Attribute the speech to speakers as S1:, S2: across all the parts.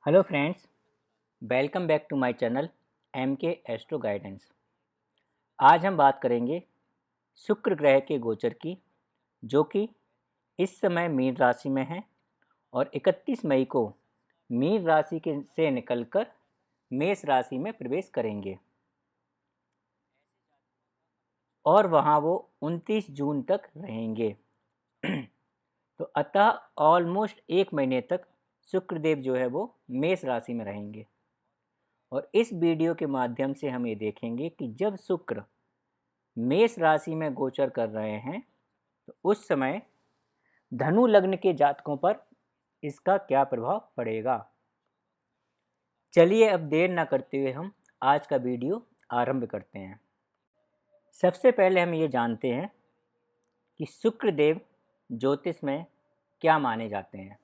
S1: Hello friends, welcome back to my channel M K astro guidance. आज हम बात करेंगे शुक्र ग्रह के गोचर की, जो कि इस समय मीन राशि में है और 31 मई को मीन राशि के से निकलकर मेष राशि में प्रवेश करेंगे और वहाँ वो 29 जून तक रहेंगे। तो अतः ऑलमोस्ट एक महीने तक शुक्रदेव जो है वो मेष राशि में रहेंगे और इस वीडियो के माध्यम से हम ये देखेंगे कि जब शुक्र मेष राशि में गोचर कर रहे हैं तो उस समय धनु लग्न के जातकों पर इसका क्या प्रभाव पड़ेगा। चलिए अब देर ना करते हुए हम आज का वीडियो आरंभ करते हैं। सबसे पहले हम ये जानते हैं कि शुक्रदेव ज्योतिष में क्या माने जाते हैं।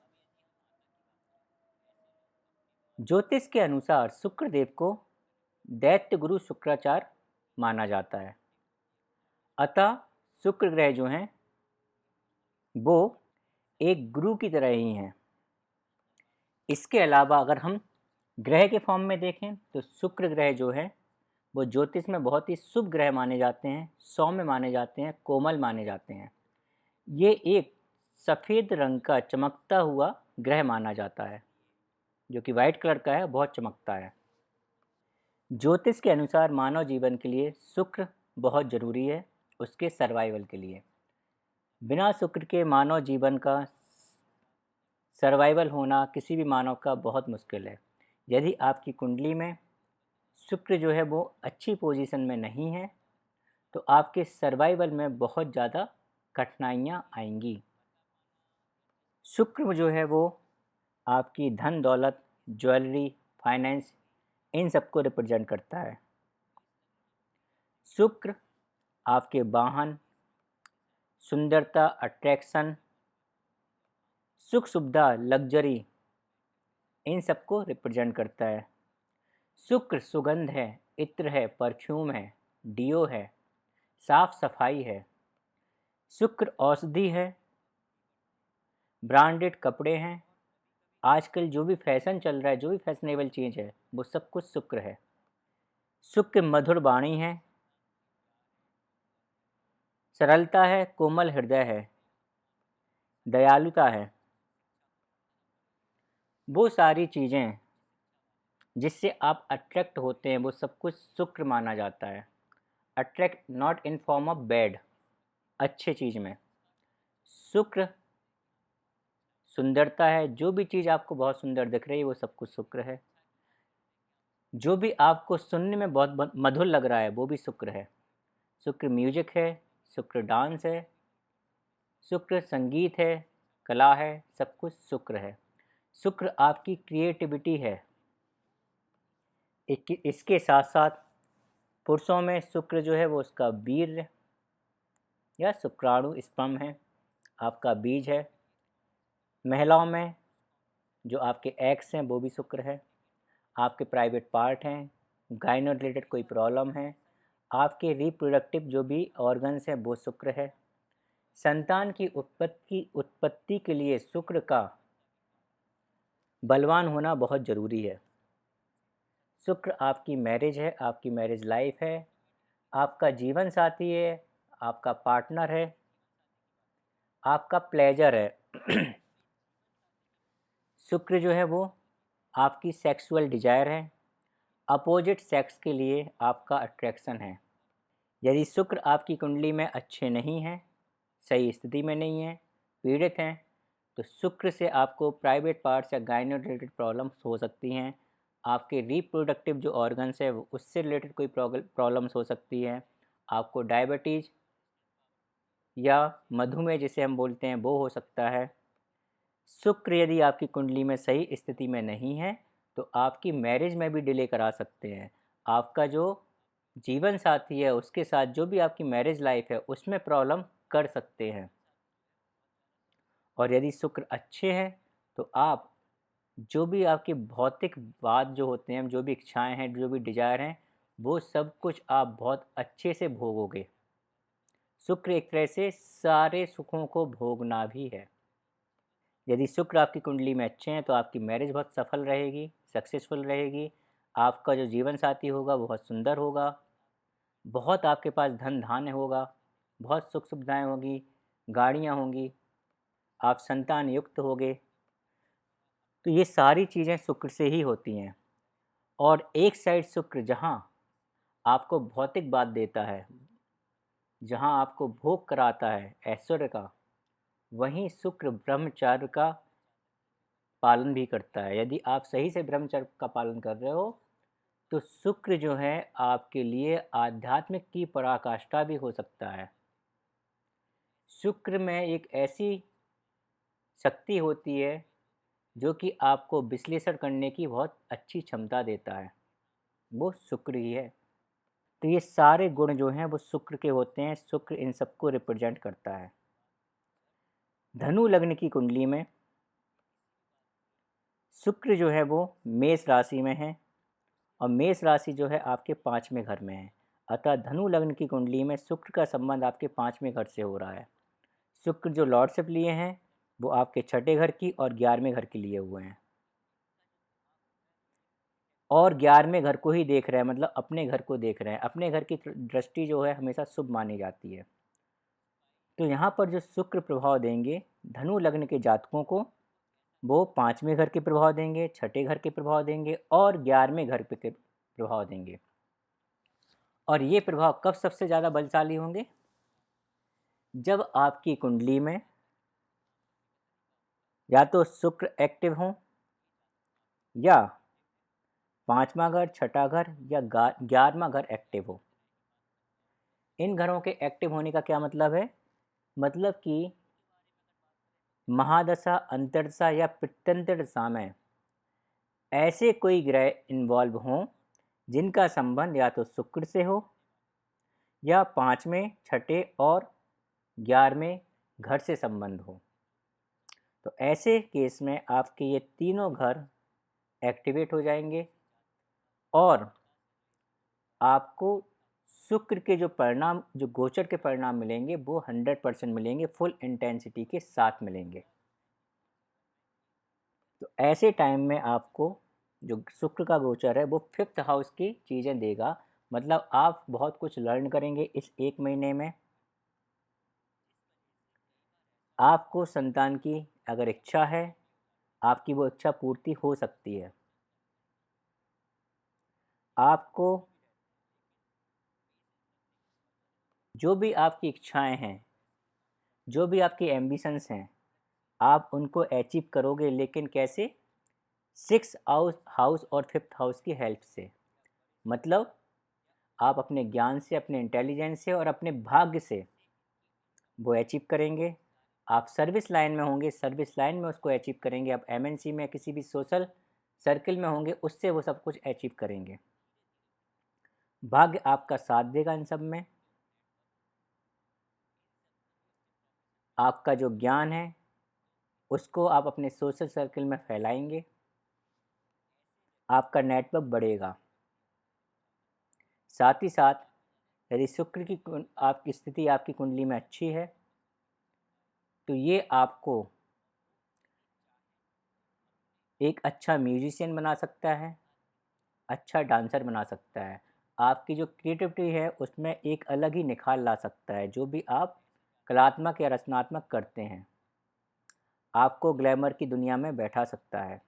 S1: ज्योतिष के अनुसार शुक्रदेव को दैत्य गुरु शुक्राचार्य माना जाता है। अतः शुक्र ग्रह जो हैं वो एक गुरु की तरह ही हैं। इसके अलावा अगर हम ग्रह के फॉर्म में देखें तो शुक्र ग्रह जो है वो ज्योतिष में बहुत ही शुभ ग्रह माने जाते हैं, सौम्य माने जाते हैं, कोमल माने जाते हैं। ये एक सफ़ेद रंग का चमकता हुआ ग्रह माना जाता है, जो कि वाइट कलर का है, बहुत चमकता है। ज्योतिष के अनुसार मानव जीवन के लिए शुक्र बहुत ज़रूरी है, उसके सर्वाइवल के लिए। बिना शुक्र के मानव जीवन का सर्वाइवल होना किसी भी मानव का बहुत मुश्किल है। यदि आपकी कुंडली में शुक्र जो है वो अच्छी पोजीशन में नहीं है तो आपके सर्वाइवल में बहुत ज़्यादा कठिनाइयाँ आएंगी। शुक्र जो है वो आपकी धन दौलत, ज्वेलरी, फाइनेंस, इन सबको रिप्रेजेंट करता है। शुक्र आपके वाहन, सुंदरता, अट्रैक्शन, सुख सुविधा, लग्जरी, इन सबको रिप्रेजेंट करता है। शुक्र सुगंध है, इत्र है, परफ्यूम है, डियो है, साफ सफाई है। शुक्र औषधि है, ब्रांडेड कपड़े हैं। आजकल जो भी फैशन चल रहा है, जो भी फैशनेबल चीज़ है, वो सब कुछ शुक्र है। शुक्र मधुर वाणी है, सरलता है, कोमल हृदय है, दयालुता है। वो सारी चीज़ें जिससे आप अट्रैक्ट होते हैं वो सब कुछ शुक्र माना जाता है। Attract not in form of bad, अच्छे चीज़ में। शुक्र सुंदरता है, जो भी चीज़ आपको बहुत सुंदर दिख रही है वो सब कुछ शुक्र है। जो भी आपको सुनने में बहुत मधुर लग रहा है वो भी शुक्र है। शुक्र म्यूजिक है, शुक्र डांस है, शुक्र संगीत है, कला है, सब कुछ शुक्र है। शुक्र आपकी क्रिएटिविटी है। इसके साथ साथ पुरुषों में शुक्र जो है वो उसका वीर्य या शुक्राणु स्पर्म है, आपका बीज है। महिलाओं में जो आपके एग्स हैं वो भी शुक्र है। आपके प्राइवेट पार्ट हैं, गायनो रिलेटेड कोई प्रॉब्लम है, आपके रिप्रोडक्टिव जो भी ऑर्गन्स हैं वो शुक्र है। संतान की उत्पत्ति के लिए शुक्र का बलवान होना बहुत ज़रूरी है। शुक्र आपकी मैरिज है, आपकी मैरिज लाइफ है, आपका जीवन साथी है, आपका पार्टनर है, आपका प्लेजर है। शुक्र जो है वो आपकी सेक्सुअल डिजायर है, अपोजिट सेक्स के लिए आपका अट्रैक्शन है। यदि शुक्र आपकी कुंडली में अच्छे नहीं हैं, सही स्थिति में नहीं है, पीड़ित हैं, तो शुक्र से आपको प्राइवेट पार्ट्स या गायनो रिलेटेड प्रॉब्लम्स हो सकती हैं। आपके रिप्रोडक्टिव जो ऑर्गन्स है उससे रिलेटेड कोई प्रॉब्लम्स हो सकती हैं। आपको डायबिटीज़ या मधुमेह जिसे हम बोलते हैं वो हो सकता है। शुक्र यदि आपकी कुंडली में सही स्थिति में नहीं है तो आपकी मैरिज में भी डिले करा सकते हैं। आपका जो जीवन साथी है उसके साथ जो भी आपकी मैरिज लाइफ है उसमें प्रॉब्लम कर सकते हैं। और यदि शुक्र अच्छे हैं तो आप जो भी आपकी भौतिक बात जो होते हैं, जो भी इच्छाएं हैं, जो भी डिजायर हैं, वो सब कुछ आप बहुत अच्छे से भोगोगे। शुक्र एक तरह से सारे सुखों को भोगना भी है। यदि शुक्र आपकी कुंडली में अच्छे हैं तो आपकी मैरिज बहुत सफल रहेगी, सक्सेसफुल रहेगी। आपका जो जीवन साथी होगा वो बहुत सुंदर होगा, बहुत आपके पास धन धान्य होगा, बहुत सुख सुविधाएँ होंगी, गाड़ियाँ होंगी, आप संतान युक्त होगे। तो ये सारी चीज़ें शुक्र से ही होती हैं। और एक साइड शुक्र जहाँ आपको भौतिक बात देता है, जहाँ आपको भोग कराता है ऐश्वर्य का, वहीं शुक्र ब्रह्मचर्य का पालन भी करता है। यदि आप सही से ब्रह्मचर्य का पालन कर रहे हो तो शुक्र जो है आपके लिए आध्यात्मिक की पराकाष्ठा भी हो सकता है। शुक्र में एक ऐसी शक्ति होती है जो कि आपको विश्लेषण करने की बहुत अच्छी क्षमता देता है, वो शुक्र ही है। तो ये सारे गुण जो हैं वो शुक्र के होते हैं, शुक्र इन सबको रिप्रेजेंट करता है। धनु लग्न की कुंडली में शुक्र जो है वो मेष राशि में है और मेष राशि जो है आपके 5वें घर में है। अतः धनु लग्न की कुंडली में शुक्र का संबंध आपके 5वें घर से हो रहा है। शुक्र जो लॉर्डशिप लिए हैं वो आपके 6ठे घर की और 11वें घर के लिए हुए हैं, और 11वें घर को ही देख रहे हैं, मतलब अपने घर को देख रहे हैं। अपने घर की दृष्टि जो है हमेशा शुभ मानी जाती है। तो यहाँ पर जो शुक्र प्रभाव देंगे धनु लग्न के जातकों को, वो 5वें घर के प्रभाव देंगे, 6ठे घर के प्रभाव देंगे और 11वें घर के प्रभाव देंगे। और ये प्रभाव कब सबसे ज़्यादा बलशाली होंगे? जब आपकी कुंडली में या तो शुक्र एक्टिव हों, या 5वां घर, 6ठा घर या 11वां घर एक्टिव हो। इन घरों के एक्टिव होने का क्या मतलब है? मतलब कि महादशा, अंतर्दशा या पितृंतर दशा में ऐसे कोई ग्रह इन्वॉल्व हों जिनका संबंध या तो शुक्र से हो या 5वें, 6ठे और 11वें घर से संबंध हो। तो ऐसे केस में आपके ये तीनों घर एक्टिवेट हो जाएंगे और आपको शुक्र के जो परिणाम, जो गोचर के परिणाम मिलेंगे वो 100% मिलेंगे, फुल इंटेंसिटी के साथ मिलेंगे। तो ऐसे टाइम में आपको जो शुक्र का गोचर है वो 5th हाउस की चीज़ें देगा। मतलब आप बहुत कुछ लर्न करेंगे इस 1 महीने में। आपको संतान की अगर इच्छा है, आपकी वो इच्छा पूर्ति हो सकती है। आपको जो भी आपकी इच्छाएं हैं, जो भी आपकी एम्बिशंस हैं, आप उनको अचीव करोगे, लेकिन कैसे? 6th हाउस और 5th हाउस की हेल्प से। मतलब आप अपने ज्ञान से, अपने इंटेलिजेंस से और अपने भाग्य से वो अचीव करेंगे। आप सर्विस लाइन में होंगे, सर्विस लाइन में उसको अचीव करेंगे। आप एमएनसी में किसी भी सोशल सर्किल में होंगे, उससे वो सब कुछ अचीव करेंगे। भाग्य आपका साथ देगा इन सब में। आपका जो ज्ञान है उसको आप अपने सोशल सर्किल में फैलाएंगे, आपका नेटवर्क बढ़ेगा। साथ ही साथ यदि शुक्र की आपकी स्थिति आपकी कुंडली में अच्छी है तो ये आपको एक अच्छा म्यूजिशियन बना सकता है, अच्छा डांसर बना सकता है। आपकी जो क्रिएटिविटी है उसमें एक अलग ही निखार ला सकता है। जो भी आप कलात्मक या रचनात्मक करते हैं, आपको ग्लैमर की दुनिया में बैठा सकता है।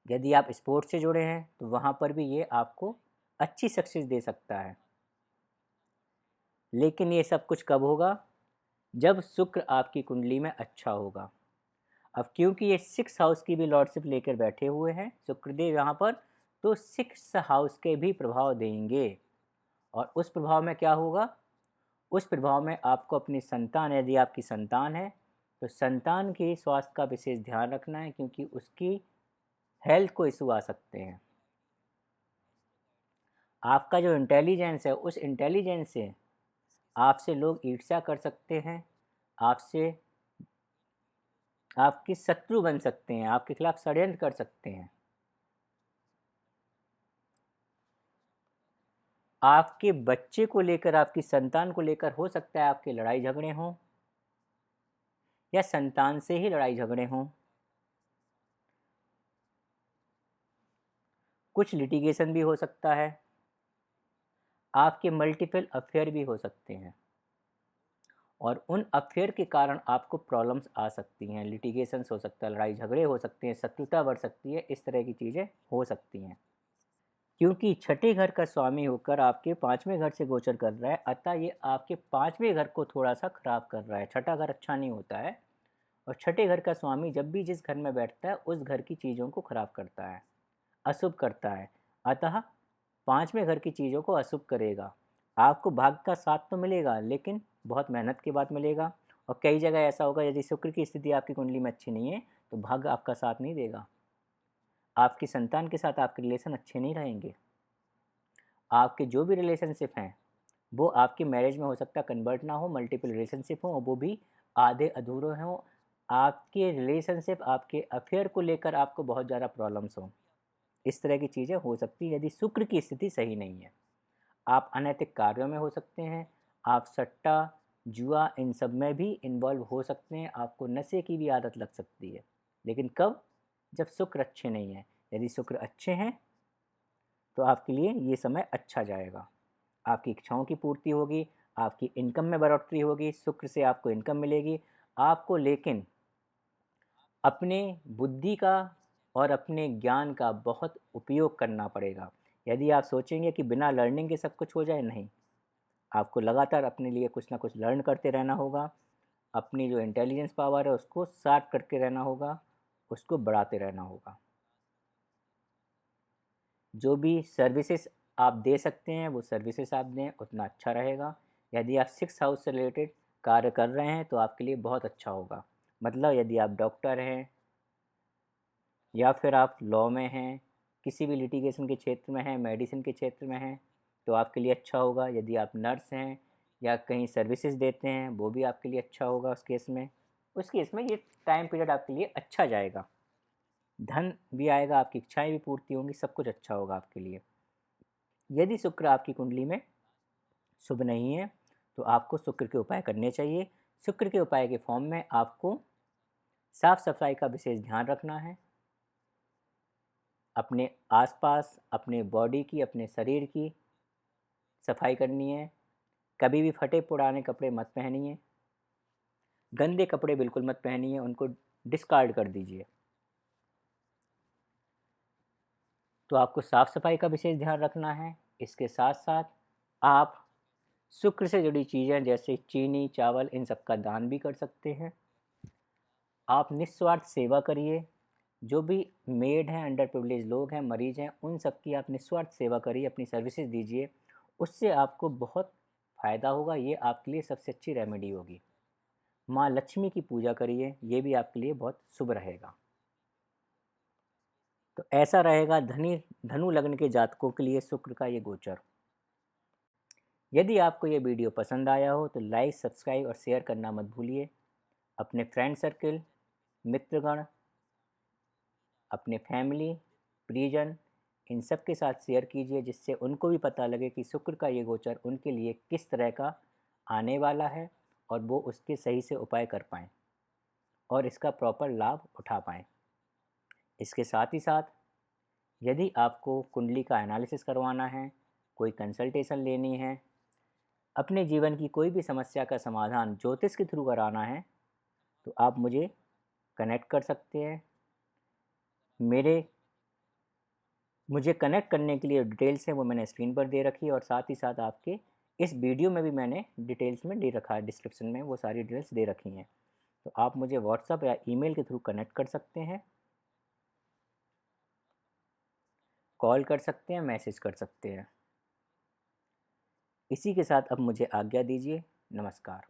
S1: यदि आप स्पोर्ट्स से जुड़े हैं तो वहाँ पर भी ये आपको अच्छी सक्सेस दे सकता है। लेकिन ये सब कुछ कब होगा? जब शुक्र आपकी कुंडली में अच्छा होगा। अब क्योंकि ये 6th हाउस की भी लॉर्डशिप लेकर बैठे हुए हैं शुक्रदेव यहाँ पर, तो 6th हाउस के भी प्रभाव देंगे। और उस प्रभाव में क्या होगा? उस प्रभाव में आपको अपनी संतान, यदि आपकी संतान है तो संतान के स्वास्थ्य का विशेष ध्यान रखना है, क्योंकि उसकी हेल्थ को इशू आ सकते हैं। आपका जो इंटेलिजेंस है, उस इंटेलिजेंस से आपसे लोग ईर्ष्या कर सकते हैं, आपसे आपके शत्रु बन सकते हैं, आपके खिलाफ षड्यंत्र कर सकते हैं। आपके बच्चे को लेकर, आपकी संतान को लेकर हो सकता है आपके लड़ाई झगड़े हों। या संतान से ही लड़ाई झगड़े हों, कुछ लिटिगेशन भी हो सकता है, आपके मल्टीपल अफेयर भी हो सकते हैं और उन अफेयर के कारण आपको प्रॉब्लम्स आ सकती हैं, लिटिगेशंस हो सकता है, लड़ाई झगड़े हो सकते हैं, शत्रुता बढ़ सकती है, इस तरह की चीज़ें हो सकती हैं। क्योंकि छठे घर का स्वामी होकर आपके पाँचवें घर से गोचर कर रहा है, अतः ये आपके पाँचवें घर को थोड़ा सा खराब कर रहा है। छठा घर अच्छा नहीं होता है और छठे घर का स्वामी जब भी जिस घर में बैठता है उस घर की चीज़ों को खराब करता है, अशुभ करता है। अतः पाँचवें घर की चीज़ों को अशुभ करेगा। आपको भाग्य का साथ तो मिलेगा लेकिन बहुत मेहनत के बाद मिलेगा और कई जगह ऐसा होगा यदि शुक्र की स्थिति आपकी कुंडली में अच्छी नहीं है तो भाग्य आपका साथ नहीं देगा। आपकी संतान के साथ आपके रिलेशन अच्छे नहीं रहेंगे। आपके जो भी रिलेशनशिप हैं वो आपकी मैरिज में हो सकता है कन्वर्ट ना हो, मल्टीपल रिलेशनशिप हो और वो भी आधे अधूरे हों। आपके रिलेशनशिप, आपके अफेयर को लेकर आपको बहुत ज़्यादा प्रॉब्लम्स हों। इस तरह की चीज़ें हो सकती हैं यदि शुक्र की स्थिति सही नहीं है। आप अनैतिक कार्यों में हो सकते हैं, आप सट्टा, जुआ इन सब में भी इन्वॉल्व हो सकते हैं, आपको नशे की भी आदत लग सकती है। लेकिन कब? जब शुक्र अच्छे नहीं हैं। यदि शुक्र अच्छे हैं तो आपके लिए ये समय अच्छा जाएगा। आपकी इच्छाओं की पूर्ति होगी, आपकी इनकम में बढ़ोतरी होगी, शुक्र से आपको इनकम मिलेगी। आपको लेकिन अपने बुद्धि का और अपने ज्ञान का बहुत उपयोग करना पड़ेगा। यदि आप सोचेंगे कि बिना लर्निंग के सब कुछ हो जाए, नहीं। आपको लगातार अपने लिए कुछ ना कुछ लर्न करते रहना होगा। अपनी जो इंटेलिजेंस पावर है उसको शार्प करके रहना होगा, उसको बढ़ाते रहना होगा। जो भी सर्विसेज आप दे सकते हैं वो सर्विसेज आप दें, उतना अच्छा रहेगा। यदि आप 6th हाउस से रिलेटेड कार्य कर रहे हैं तो आपके लिए बहुत अच्छा होगा। मतलब यदि आप डॉक्टर हैं या फिर आप लॉ में हैं, किसी भी लिटिगेशन के क्षेत्र में हैं, मेडिसिन के क्षेत्र में हैं, तो आपके लिए अच्छा होगा। यदि आप नर्स हैं या कहीं सर्विसेज देते हैं वो भी आपके लिए अच्छा होगा उस केस में ये टाइम पीरियड आपके लिए अच्छा जाएगा। धन भी आएगा, आपकी इच्छाएं भी पूर्ति होंगी, सब कुछ अच्छा होगा आपके लिए। यदि शुक्र आपकी कुंडली में शुभ नहीं है तो आपको शुक्र के उपाय करने चाहिए। शुक्र के उपाय के फॉर्म में आपको साफ सफाई का विशेष ध्यान रखना है। अपने आसपास, अपने बॉडी की, अपने शरीर की सफाई करनी है। कभी भी फटे पुराने कपड़े मत पहनिए, गंदे कपड़े बिल्कुल मत पहनिए, उनको डिस्कार्ड कर दीजिए। तो आपको साफ सफाई का विशेष ध्यान रखना है। इसके साथ साथ आप शुक्र से जुड़ी चीज़ें जैसे चीनी, चावल, इन सब का दान भी कर सकते हैं। आप निस्वार्थ सेवा करिए। जो भी मेड हैं, अंडर प्रिविलेज लोग हैं, मरीज हैं, उन सब की आप निस्वार्थ सेवा करिए, अपनी सर्विसेज दीजिए। उससे आपको बहुत फ़ायदा होगा। ये आपके लिए सबसे अच्छी रेमेडी होगी। माँ लक्ष्मी की पूजा करिए, ये भी आपके लिए बहुत शुभ रहेगा। तो ऐसा रहेगा धनु लग्न के जातकों के लिए शुक्र का ये गोचर। यदि आपको ये वीडियो पसंद आया हो तो लाइक, सब्सक्राइब और शेयर करना मत भूलिए। अपने फ्रेंड सर्कल, मित्रगण, अपने फैमिली, परिजन, इन सब के साथ शेयर कीजिए जिससे उनको भी पता लगे कि शुक्र का ये गोचर उनके लिए किस तरह का आने वाला है और वो उसके सही से उपाय कर पाएँ और इसका प्रॉपर लाभ उठा पाएँ। इसके साथ ही साथ यदि आपको कुंडली का एनालिसिस करवाना है, कोई कंसल्टेशन लेनी है, अपने जीवन की कोई भी समस्या का समाधान ज्योतिष के थ्रू कराना है तो आप मुझे कनेक्ट कर सकते हैं। मुझे कनेक्ट करने के लिए डिटेल्स हैं वो मैंने स्क्रीन पर दे रखी है और साथ ही साथ आपके इस वीडियो में भी मैंने डिटेल्स में दे रखा है, डिस्क्रिप्शन में वो सारी डिटेल्स दे रखी हैं। तो आप मुझे व्हाट्सअप या ईमेल के थ्रू कनेक्ट कर सकते हैं, कॉल कर सकते हैं, मैसेज कर सकते हैं। इसी के साथ अब मुझे आज्ञा दीजिए। नमस्कार।